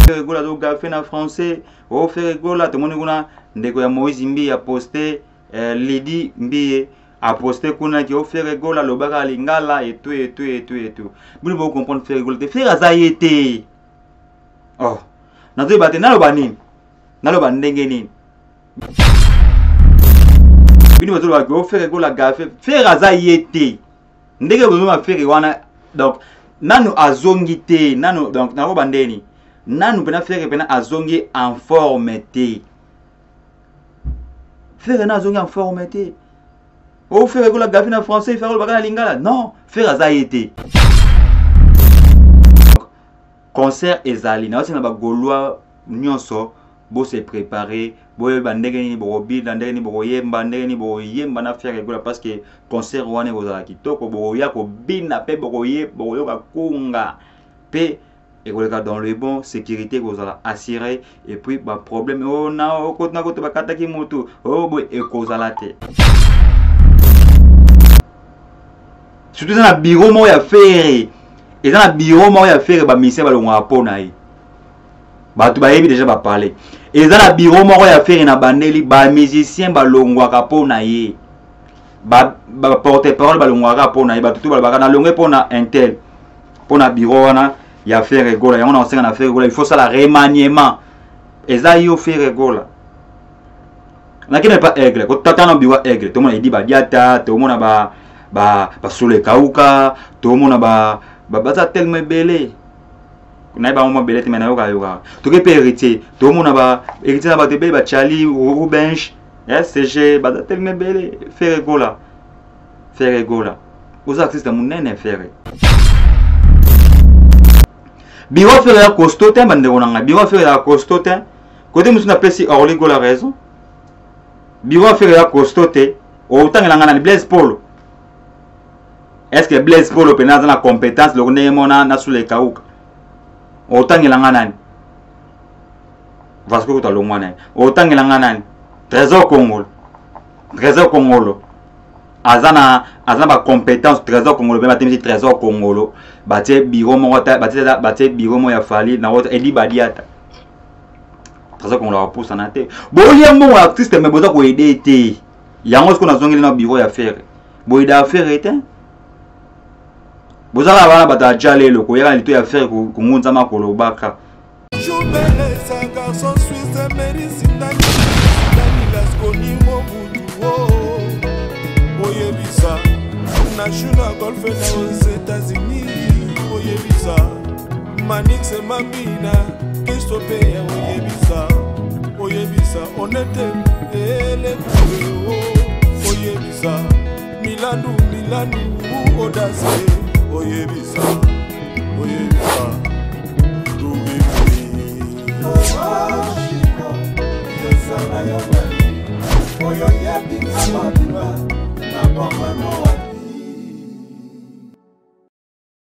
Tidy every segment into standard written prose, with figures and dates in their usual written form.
Regola do café na français o faire regola to moni kuna ndeko ya Moïse Mbi a posté Lady Mbi a posté kuna ki o faire regola lo baka lingala et tout buni bo comprendre faire regola te faire azayete oh na to bate na lo banini na lo bandenge nini buni bo to ba ko faire regola café faire azayete ndenge bo ma faire wana donc nanu azongite nanu donc na ko bandeni nanu pena faire pena azongi en formeté faire na azongi en formeté o faire ko la gafi na français faire le bagana lingala non faire azayete concert ezali na osina ba golwa nyonso bo se préparer bo bandenge ni bo bi bandenge ni bo yemba ndenge ni bo yemba na faire ko parce que concert wana bozala kitoko bo ya ko bina pe bo ye bo yo ka kunga pe et dans le bon sécurité vous allez assurer et puis bah problème oh na o ko na ko ba kataki moto oh boy et kozalate surtout dans le bureau mo ya faire et dans le bureau mo ya faire ba mission ba longa pona yi ba tu ba yebi déjà ba parler et dans le bureau mo ya faire na bandeli ba musicien ba longwa ka pona yi ba porter parole ba longwa ka pona yi ba tout ba na longwe pona intel pona bureau wana il a fait regola et on a fait regola il faut ça la remaniement et ça il fait regola na qui n'est pas aigle quand tata na biwa aigle tout le monde dit ba diata tout le monde ba sole kauka tout le monde ba ça tellement belé na ba mo belé mais na yoka tout que héritier tout le monde ba héritier na ba te ba chali ou bench SCG ba tellement belé fait regola aux artistes mon nene faire biro faire la costotin bande onanga biro faire la costotin côté musuna pesi orligo la raison biro faire la costotin autant ngana ngana Blaise Polo est-ce que Blaise Polo pena na compétence le ndenge mona na sule kauka autant ngana ngana Vasco ta lo mwana autant ngana ngana Trésor Congolo azana ba compétence Trésor Congolo be matemi Trésor Congolo batie biro mo batie biro mo ya fali na wota edi badiata Trésor Congolo va poussa na te boye mo artiste me boza ko aider te yango ce qu'on a zongeli na biro ya faire boye da faire ete boza la bana bata jale lo ko yaka lito ya faire ko ngunza makolo baka National Golf aux États-Unis, Oyebisa, Manix et Mamina, Christophe, Oyebisa, on était les Oyebisa, Milanou, Audace, Oyebisa,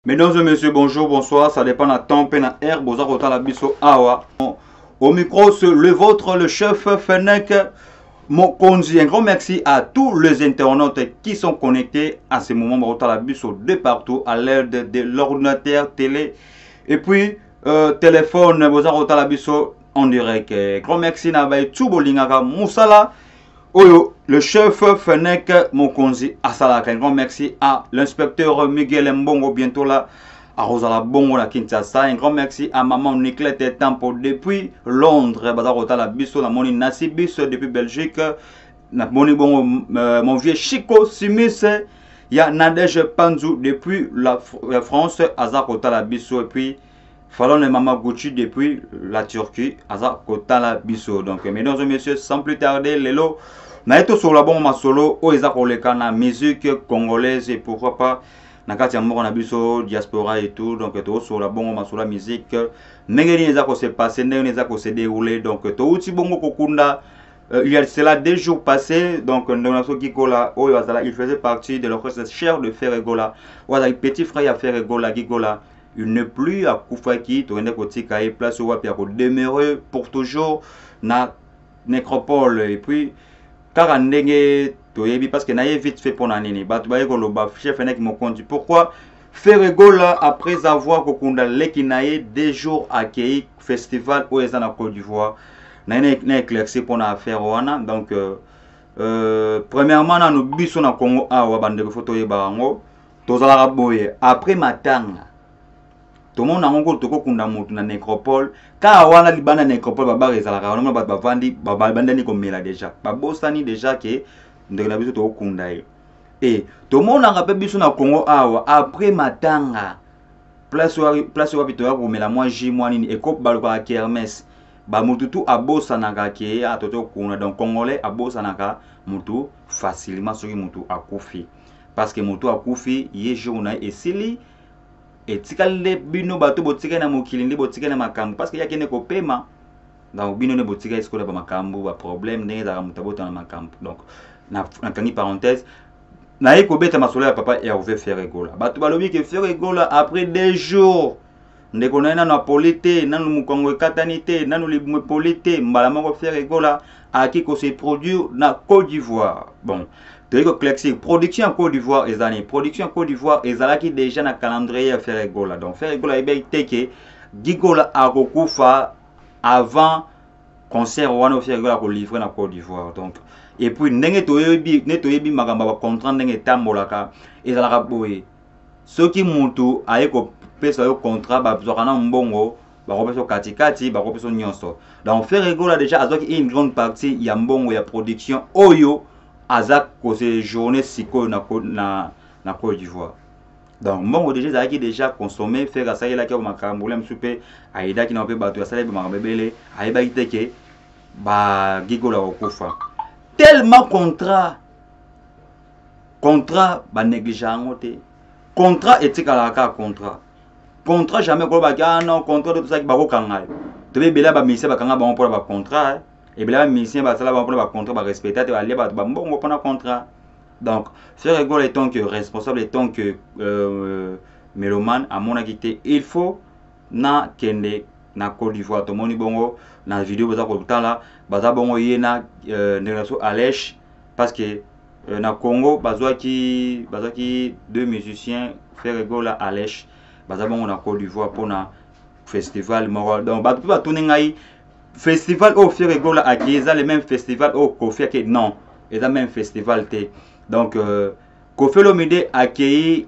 Mesdames et messieurs, bonjour, bonsoir, ça dépend de temps, peine air, boza rota la biso awa. Au micro, c'est le vôtre, le chef Fennek Mokonzi. Un grand merci à tous les internautes qui sont connectés à ce moment, rota la biso de partout à l'aide de l'ordinateur, télé et puis téléphone, boza rota la biso en direct. Grand merci à Tsubolingaka Moussala. Oyo, le chef Fennek Mokonzi Asalaka. Un grand merci à l'inspecteur Miguel Mbongo, bientôt là, à Rosala Bongo, la Kinshasa. Un grand merci à maman Niclette Tempo depuis Londres. Bazarota la Bisso, la Moni Nassibis depuis Belgique. Moni Bongo, mon vieux Chico Simis. Il y a Nadège Panzou depuis la France. Azarota la Bisso. Et puis, Fallon et Maman Gucci depuis la Turquie. Azarota la Bisso. Donc, mesdames et messieurs, sans plus tarder, Lélo. Naeto sur la bombe solo o eza koleka na musique congolaise et pourquoi pas na kati ya moko na biso diaspora et tout donc to sur la bombe solo musique ndenge ni eza ko se passer ndenge ni eza ko se dérouler donc to uti bongo kokunda il y a cela 2 jours passés donc ndongaso Gigola o yazala il faisait partie de l'orchestre cher de Ferregola wala petit frère à Ferregola Gigola il n'est plus à Koufaki to ende kotika et place ou à demeurer pour toujours na nécropole et puis car ndenge toyebi parce que naye vite fait pour nanini bat baye ko loba chef Fennek Mokonzi pourquoi Ferregola, après avoir kokunda lekinaye 2 jours accueilli festival au en Côte d'Ivoire, n'a éclairci pour la affaire wana. Donc premièrement nous biso na Congo awa bande photo yebango tozala boye après matanga tout le monde a encore toko kunda mutu na nécropole ka wana libana nécropole baba ezalaka wana ba bavandi babandani komela déjà babosani déjà que ndeko na biso to kunda ye. Et tout le monde a rappelé biso na Congo awa après matanga place wa bitoya komela moi ji moi nini ekop baloka kermesse ba mututu abosanaka ke atoto kuna. Donc congolais abosanaka mutu facilement soki mutu akufi parce que mutu akufi ye journée esili etikale bino bato botika na mokili ndi botika na makambo parce que yakene ko pema. Donc bino ne botika eskola ba makambo ba problème ndenge za mutabota na makambo. Donc na kangi parenthèse na eko beta masolo ya papa Hervé Ferregola bato balobi ke Ferregola après 2 jours ndeko na na polité nanu mukongo katanité nanu libumwe polité mbala moko Ferregola aki ko se produire na Côte d'Ivoire. Bon Teko classique production en Côte d'Ivoire et années production en Côte d'Ivoire et zalaki déjà na calendrier à Ferregola. Donc Ferregola ebe teke Gigola akokufa avant concert wana Ferregola ko livrer na Côte d'Ivoire. Donc et puis ndenge toyebi magamba ba contrat ndenge tambolaka ezalaka boye soki mutu ayeko pesa yo contrat ba bizokana mbongo ba kopeso katikati ba kopeso nyonso. Donc Ferregola déjà azaki une grande partie ya mbongo ya production oyo azak ko se journée siko na Côte d'Ivoire. Donc mbongo déjà consommé faire ça la ka makambo lem soupe aida ki na pe bato ya sala be makambo bele aiba iteke ba Gigola okufa. Tellement contrat ba négligeant te contrat etikala ka contrat jamais ko ba non contrat de tout ça ki ba ko kanga to be bela ba mise ba kanga ba pour ba contrat et bela mise ba sala ba pour ba contrat ba respecter te ba le ba mbongo pour na contrat. Donc Ferregola étant que responsable étant que mélomane à mon avis il faut na kende na Côte d'Ivoire to moni bongo na vidéo baza ko tala baza bongo yena relation Alèche parce que na Congo bazwaki 2 musiciens Ferregola Alèche baza bongo na Côte d'Ivoire pour na festival moro. Donc ba tout tourner ngai festival au Ferregola a Giza le même festival au Kofi que non et le même festival té. Donc Kofi Olomide accueilli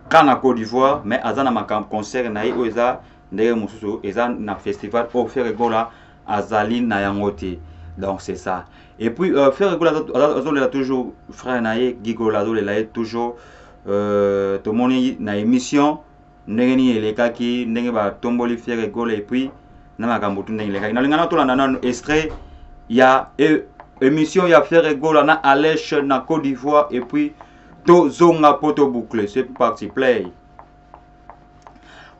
quand na Côte d'Ivoire mais azana makam concert na yo eza ndenge mususu eza na festival au Ferregola azali na yangote. Donc c'est ça. Et puis Ferregola azolela toujours frère naye Gigola azolela toujours to moni na émission ndenge ni elekaki ndenge ba tomboli Ferregola et puis na makambo tu ndenge elekaki na lingana to landa na extrait ya émission ya Ferregola na Alèche na Côte d'Ivoire et puis to zonga poto boucler c'est parti play.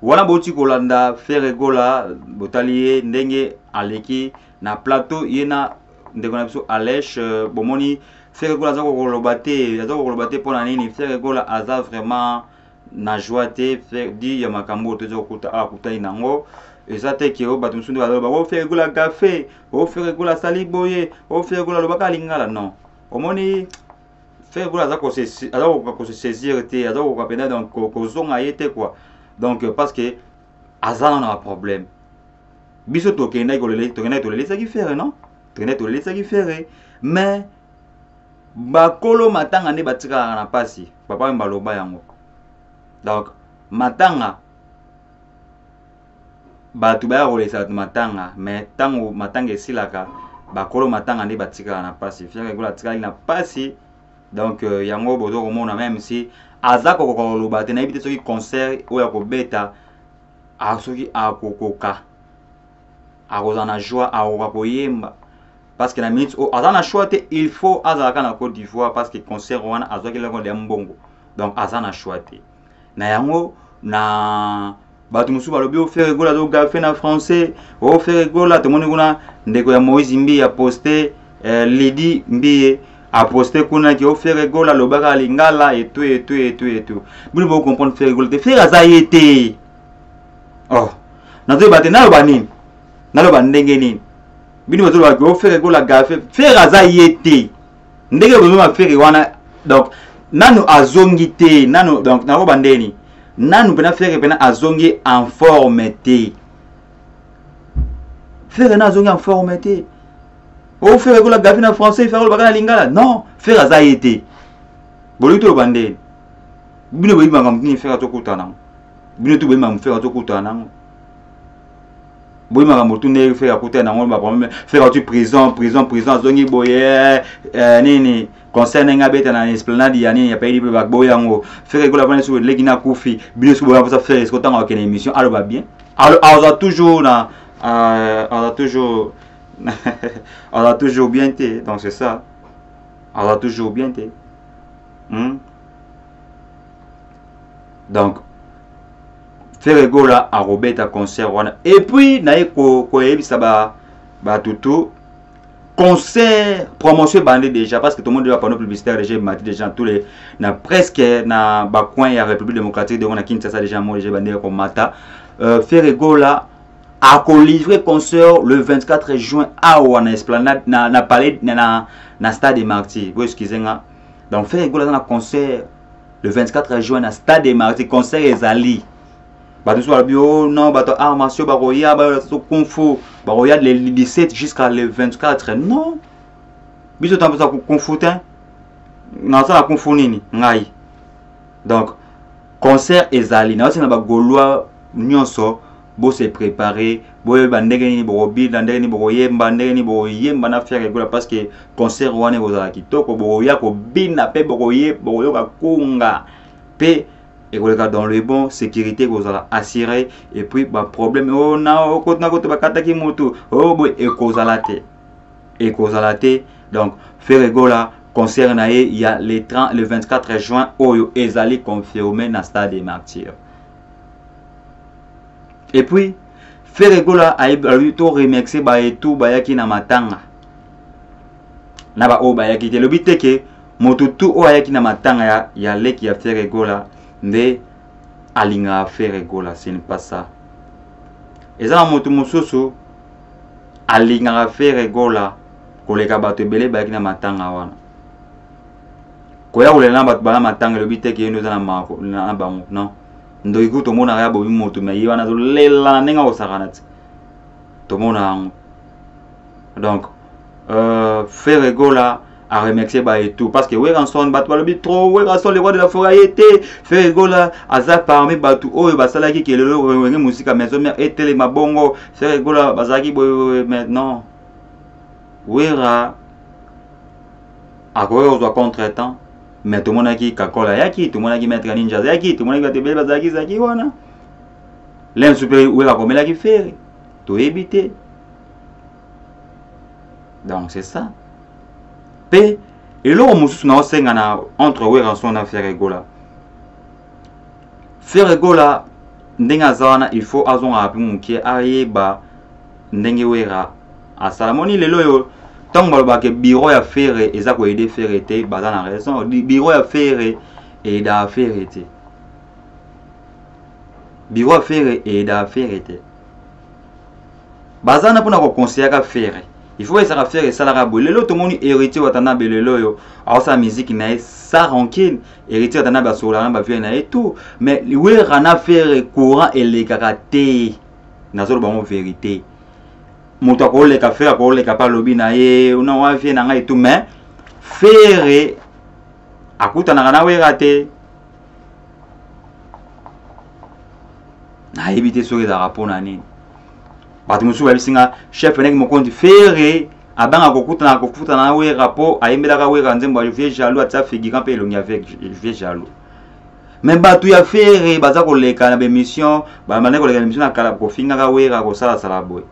Wana boti kolanda Ferregola botalier ndenge aleki na plateau yena ndeko na biso Alèche bomoni Ferregola za ko lobate pona nini Ferregola aza vraiment na joie te di ya makambo to zo kuta inango ezate ke o bato musundu ba o Ferregola café o Ferregola sali boye o Ferregola lobaka lingala non omoni Ferregola za ko se saisir te aza ko kapena donc ko zonga yete quoi. Donc parce que azana na problème biso to kenda ko le to le ça qui faire non to le ça qui faire mais bakolo matanga ne batika na pasi papa mbaloba yango. Donc matanga batu ba rolesa matanga mais tango matanga esilaka bakolo matanga ne batika na pasi Ferregola tika na pasi. Donc yango bozo komona même si azako ko lobate na ibite soki concert oya ko beta asoki akokoka akozana joie akoyemba parce que la minute azana choix te il faut azalaka na Côte d'Ivoire parce que concert wana azoki lako de mbongo. Donc azana choix te na yango na batu musu balobi o Ferregola do gafe na français o Ferregola to moni kuna ndeko ya Moïse Mbi ya poster Lady Mbi a posté kuna ki o Ferregola lobaka lingala et tout. Bino bo comprendre Ferregola te faire azayete. Oh. Nazo bate na lobani. Na lobani ndenge nini. Bino bozo ba o Ferregola gafe faire azayete. Ndenge bozo ma faire wana donc nanu azongi te nanu donc nako bandeni nanu pena faire pena azongi en forme te faire na azongi en forme te o faire ko la gafina français faire ko la lingala non faire azaïté boli to bandeni bino boyi mangam ni faire to kutana bino to boyi mangam faire to kutana boyi mangam to ne faire kutana ngol ba problème faire tu prison azongi boye nini concerne nga beta na esplanade ya nini ya pays libre bakbo yango faire ko la vana sur legina kufi bino so boya faire est-ce que tant en émission alors va bien alors on a toujours na on a toujours bien été donc c'est ça on a toujours bien été donc faire gola à Robert concert wana et puis nae ko yebisa ba tutu concert promotion bandé déjà parce que tout le monde doit panneau publicitaire déjà mati déjà tous les na presque na ba coin ya République démocratique de on a Kinshasa déjà moi déjà bandé comme mata faire gola a ko livrer concert le 24 juin à wana esplanade na palais na stade des Martyrs vous excusez nga donc faire gola dans concert le 24 juin na stade des Martyrs concert ezali ba tout soit bio non ba to armation ba roya ba so confo ba roya le 17 jusqu'à le 24 non biso tambo sa confutin na ça la confo nini ngai donc concert ezali na na ba gaulois nyonso bo se préparer bo bandege ni bo bi bandege ni bo yemba ndege ni bo yemba na faire gola parce que concert wana ozala kitoko bo ya ko bina pe bo yo ka kunga pe et dans le bon sécurité vous allez assurer et puis bah problème oh non côté na côté bakata ki moto oh boy et causalité donc faire gola concert na il y a le 24 juin oyo ezali confirmé na stade des Martyrs et puis faire gola a to remercier ba et tout ba yaki na matanga na ba o ba yaki te le but que moto tout o yaki na matanga ya leki ya faire gola mais alinga faire gola ce n'est pas ça et ça moto mususu alinga faire gola koleka bato belé ba kina matanga wana koya kolela bato bana matanga le bite ke nous na mako na bango non ndo ikuto mona ya bobi moto mais yana zo lela nenga osakana to mona donc faire gola à remercier ba et tout parce que ouais ranson bat ba le trop ouais ranson les rois de la forêt été faire gola aza parmi batu oyo basalaki ke lelo wenge musique maison mère et télé mabongo faire gola bazaki boy maintenant wera akoyo zo contre-temps mais tout le monde qui kakola yaki tout le monde qui mettre ninja yaki tout le monde qui va te belle bazaki zaki wana l'un super ouais la comme la qui fait tout éviter donc c'est ça et là on mususu na osenga na entre we ranson na faire gola ndenga zana il faut azon api mukie ayeba ndenge wera asalamoni lelo yo tant ba ke bureau ya faire eza ko aider faire été baza na raison bureau ya faire et da faire été bureau ya faire et da faire été baza na pona ko conseiller ka faire il faut essayer de faire ça la rabou lelo to moni héritier watana belelo yo alors sa musique na ça rancune héritier watana ba sola ba vie na et tout mais we rana faire courant et les karaté na zo ba mo vérité moto ko le ka faire ko le ka pa lobi na ye una wa vie na ngai tout mais faire akuta na we raté na éviter sur les rapports nani batu musu babisinga chef nek mokondi faire abanga kokuta na we rapport ayembela ka we ranzembo vie jaloux atsa figurant pe longi avec vie jaloux mais batu ya faire baza ko leka na émission ba mané ko leka émission na kala ko finga ka we ko sala sala boy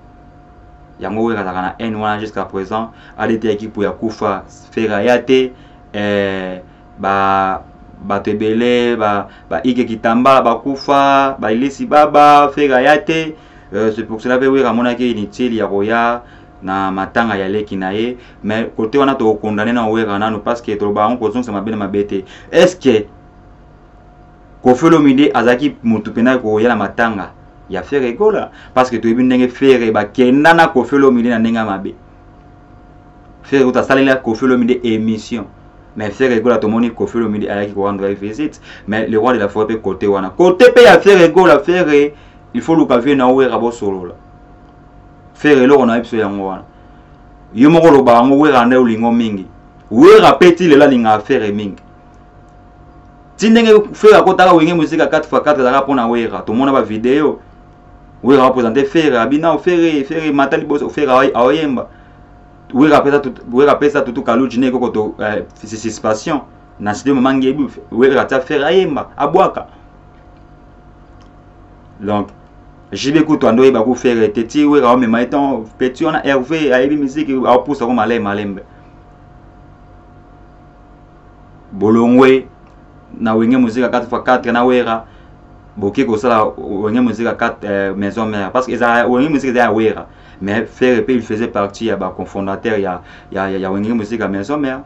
yango we ka na N1 jusqu'à présent alete équipe ya kufa faire yate batebele ba ike kitamba ba kufa ba ilisi baba faire yate c'est pour cela que we ramona ke initial ya roya na matanga ya leki na ye mais côté on a to condamné na we rana parce que to ba on cause ça mabene mabete est-ce que ko felo mide azaki mutu pena ko ya la matanga ya faire gola parce que to ibindenge faire ba kenda na ko felo mide na nenga mabe faire uta salela ko felo mide émission mais faire Egola tout le monde Kofi Olomide a qui rendre visite mais le roi de la forêt peut côté wana côté pe ya faire Egola faire il faut luka na wera bo solo la faire lo on a biso yango wana yo moko lo ba ngo wera na ulingo mingi wera petit le la linga faire mingi tindenge faire ko taka wenge musique 4x4 za pona wera tout le monde ba vidéo wera représenter faire abina faire matali boss faire aoyemba wera pesa tout kaluji ne ko to participation na sidi moment ngebu wera ta faire ayemba abwaka donc jibe ko to ando ba ko faire teti wera me maiton petit on a Hervé ayebi musique a poussa ko malembe bolongwe na wenge musique 4x4 na wera boki ko sala wenge musique 4 maison mère parce que ça wenge musique da wera mais faire il faisait partie ya ba cofondateur ya wenge musique maison mère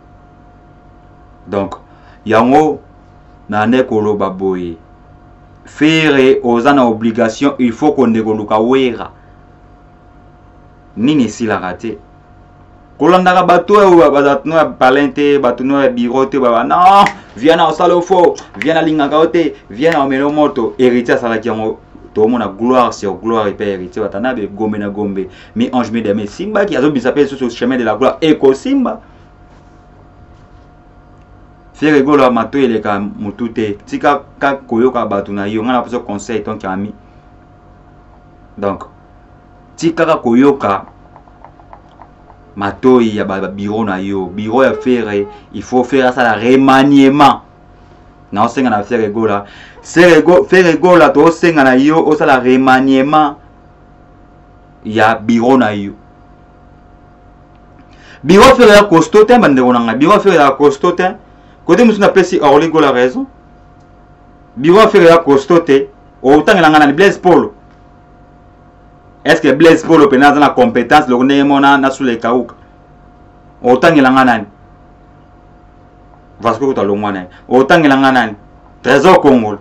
donc yango na ne ko lo baboy faire ozana obligation il faut qu'on dégoluka wera nini si la raté kolanda bato bazatno palente batuno birote baba non viens na sala fo viens na linga kaote viens na omelo moto héritier sala kiango to mona gloire sur gloire et père héritier batana be gombe na gombe mi ange me de me simba qui azo bisape sur le chemin de la gloire eko simba faire golo mato ele ka mutute tika ka koyoka batuna yo ngana poso conseil ton ami donc tika ka koyoka matoi ya bureau na yo bureau ya faire il faut faire ça la remaniement na osenga na faire gola faire gola to osenga na yo o ça la remaniement ya bureau na yo bureau faire ya costaud te bande ona bureau faire ya costaud te côté musu na pesi orli gola raison bureau faire ya costaud te o tangela ngana Blaise Polo. Est-ce que Blaise Polo peut avoir la compétence le connaît mona na sous les kaouka autant il en a nani parce que tu as le moyen autant il en a nani trésor Congolo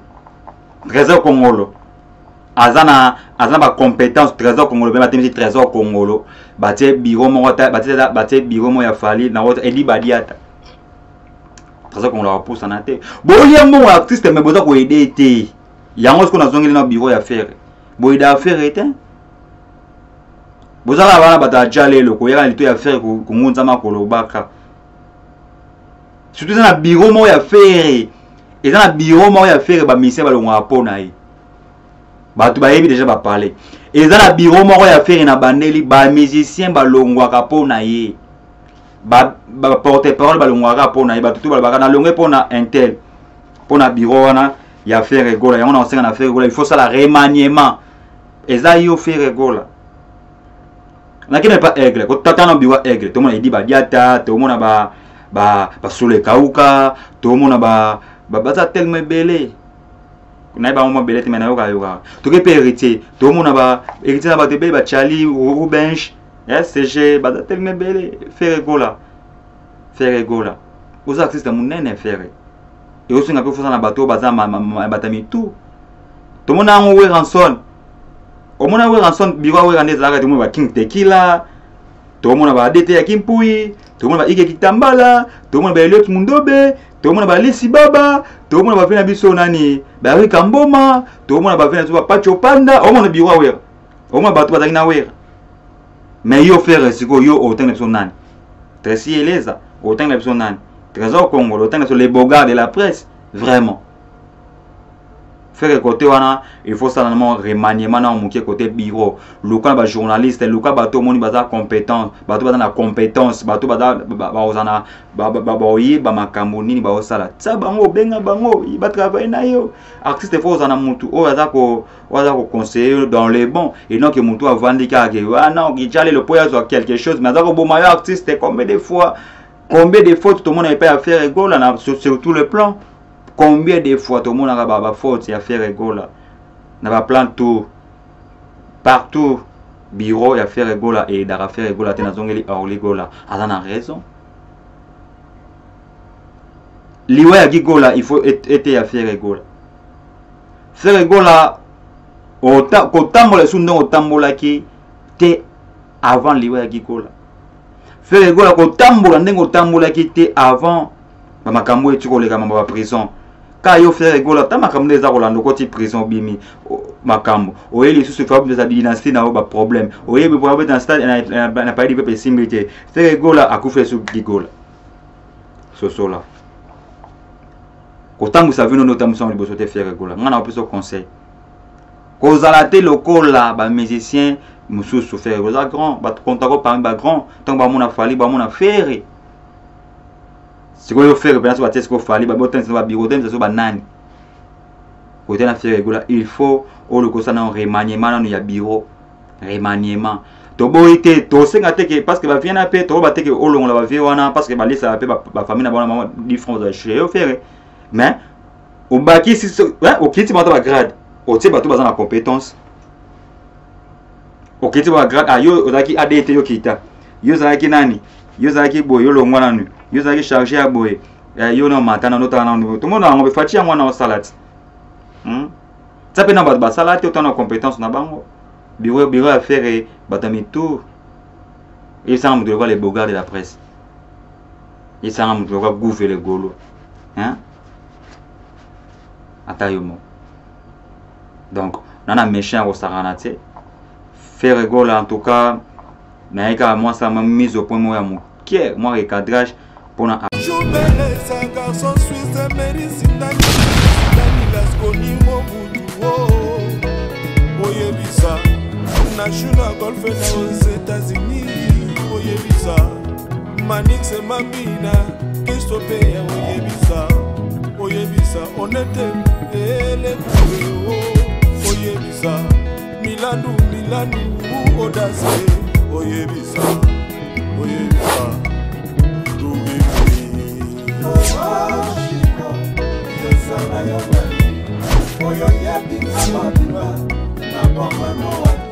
azana ba compétence trésor Congolo ben batimi trésor Congolo batie bureau mo batie bureau mo ya fali na wota eli badiata trésor Congolo va pousse na te boye mo artiste mais boza ko aider te yango ce qu'on a zongeli na bureau ya faire boye da faire était bozala bana bata jale loko yaka lito ya faire ko ngunza makolo baka surtout na bureau mo ya faire et na bureau mo ya faire ba mission balongwa pona yi batu ba yebi déjà ba parler et na bureau mo ya faire na bandeli ba musicien balongwa ka pona yi ba porte parole balongwa ka pona yi ba tutu balaka na longwe pona intel pona bureau wana ya faire gola yango na osenga na faire gola il faut ça la remaniement et ça yo faire gola na kine pas aigle ko tata na biwa aigle to mona idi ba diata to mona ba sole kauka to mona ba za tellement belé na ba mo belé te mena yoka to ke héritier to mona ba héritier na ba te be ba chali rubench SG ba za tellement belé faire gola aux artistes munene faire et aussi na ko fosa na bato ba za batami tout to mona ngo we ranson omona we ranson biwa we rande zaka tumu ba King Tequila to mona ba DT ya Kimpui to mona ba Ike Kitambala to mona ba Eliot Mundobe to mona ba Lisi Baba to mona ba fina biso nani ba Rika Mboma to mona ba fina tuba Pacho Panda omona biwa we omona ba tuba na we mais yo faire siko yo autant de son nani Tracy Eleza autant de son nani Trésor Congo autant de les bogards de la presse vraiment faire côté wana il faut ça normalement remaniement na mukie côté bureau local ba journaliste local ba to moni baza compétent ba to baza na compétence ba to baza ba ozana ba oyi ba makambo nini ba osala ça bango benga bango ba travailler na yo artiste faut ozana mutu o baza ko conseiller dans les bons et non que mutu a vandika que ah non qui jale le poya sur quelque chose mais ça ko bon maillot artiste combien de fois tout le monde n'a pas à faire rigole sur tout le plan. Combien de fois tout le monde a ba faute à faire rigola na ba plan tout partout bureau ya faire rigola et da faire rigola tena zongeli or rigola azana raison liwa ya gigola il faut être à faire rigola ko tambola sundo tambola ki te avant liwa ya gigola faire rigola ko tambola ndengo tambola ki te avant makambo et tu ko le kamamba prison ka yo faire rigola ta makambo eza ko lando ko ti prison bimi makambo oyeli sous fa de sa dynastie na ba problème oyebi pour avoir dans stade na pas di peuple similité faire rigola akufa sous gigola soso là kotambu sa vino notambu sa liboso te faire rigola ngana opeso conseil ko zalate lokola ba musicien mususu faire rigola grand ba kontako parmi ba grand tant ba mona fali ba mona faire si vous faites bien sûr ce qu'il faut ba botin ba bureau dem ça ba nani côté na faire rigola il faut au le cosa na remaniement na ya bureau remaniement to boité to senga te que parce que ba vient apé to ba te que au long la ba vie wana parce que ba lisa apé ba famille na ba maman 10 francs de chez au faire mais au baki si au kiti ba grade au ti ba to ba na compétence au kiti ba grade ayo ozaki ADT yo kita yo zaki nani yo zaki boyo lo ngwana nu yo zaki charger à boye yo no matana no tana no tout monde on be fati ya mwana o salade ça peut na ba salade autant na compétence na bango bureau à faire batami tour et ça on doit voir les bogards de la presse et ça on doit voir gouver les golo hein atayomo donc nana méchant au saranate faire rigole en tout cas mais moi ça m'a mis au point moi mon cœur moi recadrage pour na Joubeleza garçon suisse médicine las konimo buduo oyebisa national golf aux États-Unis oyebisa Manix et Mamina Christophe oyebisa honnête et les oyebisa Milandu audace oyebisa Oyo yebi na